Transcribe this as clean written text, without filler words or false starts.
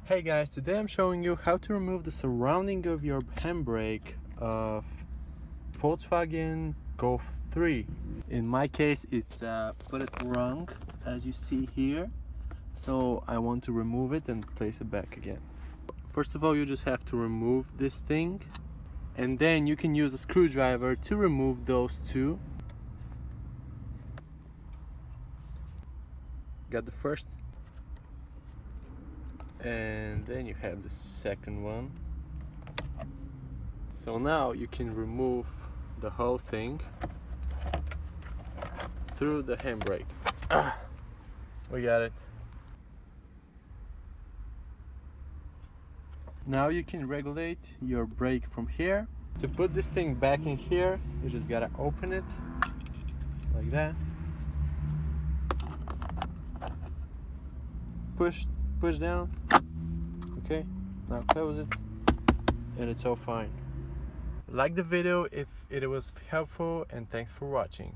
Hey guys, today I'm showing you how to remove the surrounding of your handbrake of Volkswagen Golf 3. In my case, it's put it wrong, as you see here. So I want to remove it and place it back again. First of all, you just have to remove this thing, and then you can use a screwdriver to remove those two. Got the first, and then you have the second one. So now you can remove the whole thing through the handbrake. We got it. Now you can regulate your brake from here. To put this thing back in here, you just gotta open it like that. Push down. Okay, now close it, and it's all fine. Like the video if it was helpful, and thanks for watching.